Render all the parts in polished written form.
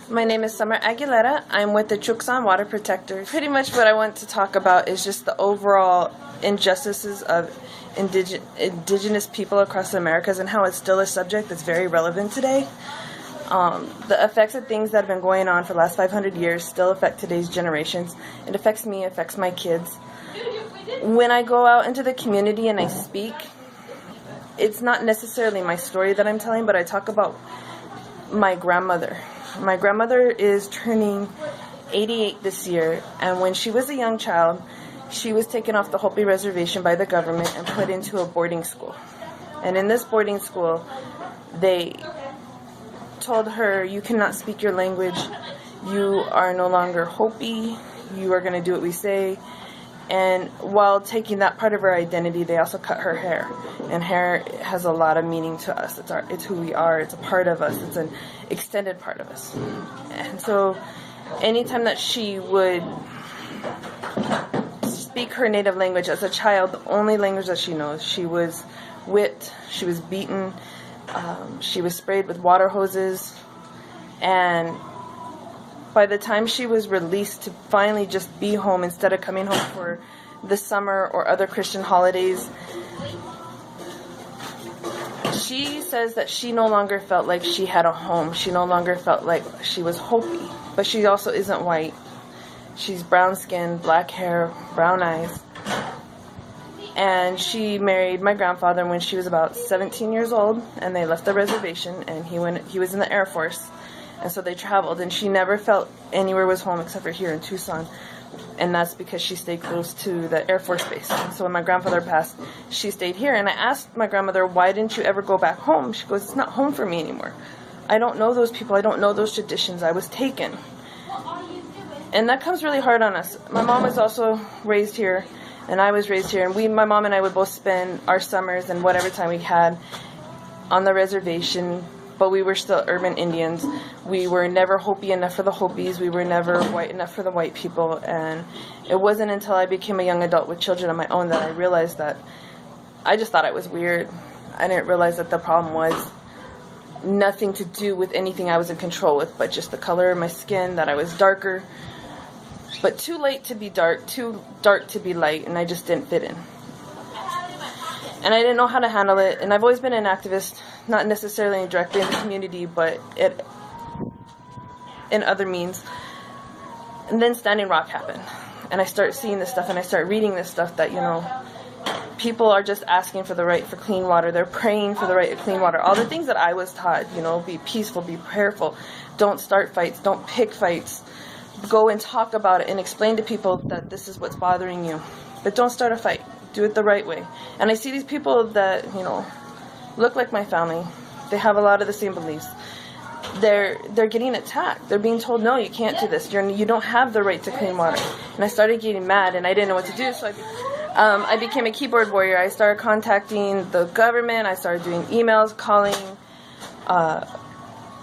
My name is Summer Aguilera. I'm with the Chukson Water Protectors. Pretty much what I want to talk about is just the overall injustices of indigenous people across the Americas and how it's still a subject that's very relevant today. The effects of things that have been going on for the last 500 years still affect today's generations. It affects me, it affects my kids. When I go out into the community and I speak, it's not necessarily my story that I'm telling, but I talk about my grandmother. My grandmother is turning 88 this year, and when she was a young child, she was taken off the Hopi Reservation by the government and put into a boarding school. And in this boarding school, they told her, you cannot speak your language, you are no longer Hopi, you are going to do what we say. And while taking that part of her identity, they also cut her hair. And hair has a lot of meaning to us. It's who we are. It's a part of us. It's an extended part of us. And so anytime that she would speak her native language as a child, the only language that she knows, she was whipped, she was beaten, she was sprayed with water hoses, and by the time she was released to finally just be home instead of coming home for the summer or other Christian holidays, she says that she no longer felt like she had a home. She no longer felt like she was Hopi, but she also isn't white. She's brown skinned, black hair, brown eyes. And she married my grandfather when she was about 17 years old, and they left the reservation, and he was in the Air Force. And so they traveled, and she never felt anywhere was home except for here in Tucson. And that's because she stayed close to the Air Force base. And so when my grandfather passed, she stayed here. And I asked my grandmother, why didn't you ever go back home? She goes, it's not home for me anymore. I don't know those people. I don't know those traditions. I was taken. And that comes really hard on us. My mom was also raised here, and I was raised here. And my mom and I would both spend our summers and whatever time we had on the reservation, but we were still urban Indians. We were never Hopi enough for the Hopis. We were never white enough for the white people. And it wasn't until I became a young adult with children of my own that I realized that I just thought I was weird. I didn't realize that the problem was nothing to do with anything I was in control with, but just the color of my skin, that I was darker, but too late to be dark, too dark to be light, and I just didn't fit in. And I didn't know how to handle it, and I've always been an activist, not necessarily directly in the community, but in other means. And then Standing Rock happened, and I started seeing this stuff, and I started reading this stuff that, people are just asking for the right for clean water. They're praying for the right to clean water. All the things that I was taught, be peaceful, be prayerful, don't start fights, don't pick fights, go and talk about it and explain to people that this is what's bothering you, but don't start a fight. Do it the right way. And I see these people that, look like my family. They have a lot of the same beliefs. They're getting attacked. They're being told, no, you can't do this. You don't have the right to clean water. And I started getting mad, and I didn't know what to do, so I became a keyboard warrior. I started contacting the government. I started doing emails, calling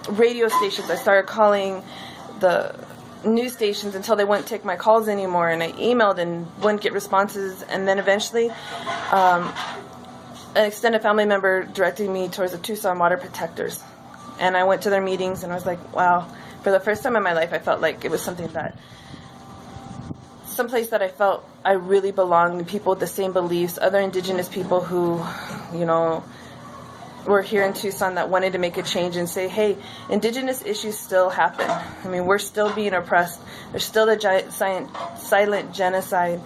radio stations. I started calling the news stations until they wouldn't take my calls anymore, and I emailed and wouldn't get responses. And then eventually an extended family member directed me towards the Tucson Water Protectors, and I went to their meetings, and I was like, wow, for the first time in my life I felt like it was someplace that I felt I really belonged, to people with the same beliefs, other indigenous people who were here in Tucson that wanted to make a change and say, hey, indigenous issues still happen. I mean, we're still being oppressed. There's still the silent genocide.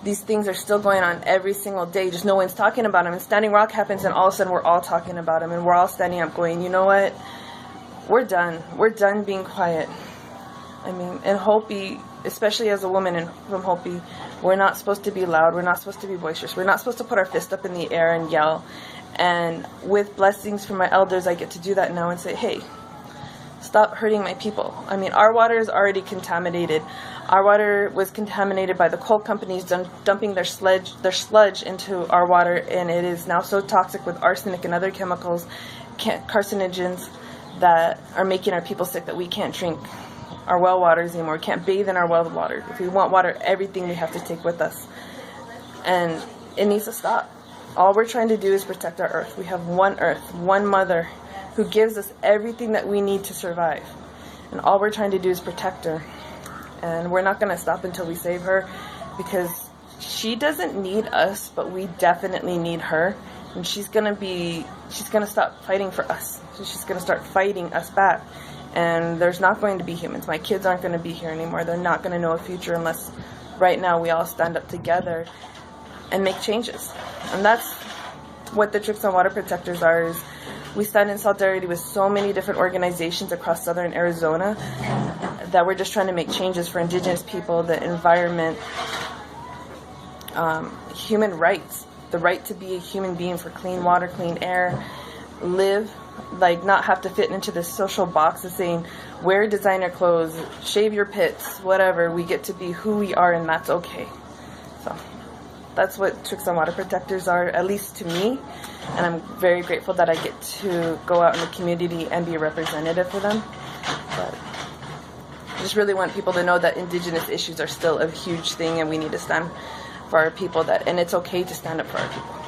These things are still going on every single day. Just no one's talking about them. And Standing Rock happens, and all of a sudden we're all talking about them, and we're all standing up going, you know what? We're done. We're done being quiet. I mean, in Hopi, especially as a woman from Hopi, we're not supposed to be loud. We're not supposed to be boisterous. We're not supposed to put our fist up in the air and yell. And with blessings from my elders, I get to do that now and say, hey, stop hurting my people. I mean, our water is already contaminated. Our water was contaminated by the coal companies dumping their sludge into our water, and it is now so toxic with arsenic and other chemicals, carcinogens, that are making our people sick that we can't drink our well waters anymore. We can't bathe in our well water. If we want water, everything we have to take with us. And it needs to stop. All we're trying to do is protect our earth. We have one earth, one mother, who gives us everything that we need to survive. And all we're trying to do is protect her. And we're not going to stop until we save her, because she doesn't need us, but we definitely need her. And she's going to stop fighting for us. So she's going to start fighting us back. And there's not going to be humans. My kids aren't going to be here anymore. They're not going to know a future unless right now we all stand up together and make changes. And that's what the Chukson Water Protectors are. Is we stand in solidarity with so many different organizations across southern Arizona that we're just trying to make changes for indigenous people, the environment, human rights, the right to be a human being, for clean water, clean air, live, like not have to fit into this social box of saying wear designer clothes, shave your pits, whatever. We get to be who we are, and that's okay. So that's what Chukson Water Protectors are, at least to me. And I'm very grateful that I get to go out in the community and be a representative for them. But I just really want people to know that indigenous issues are still a huge thing, and we need to stand for our people, and it's okay to stand up for our people.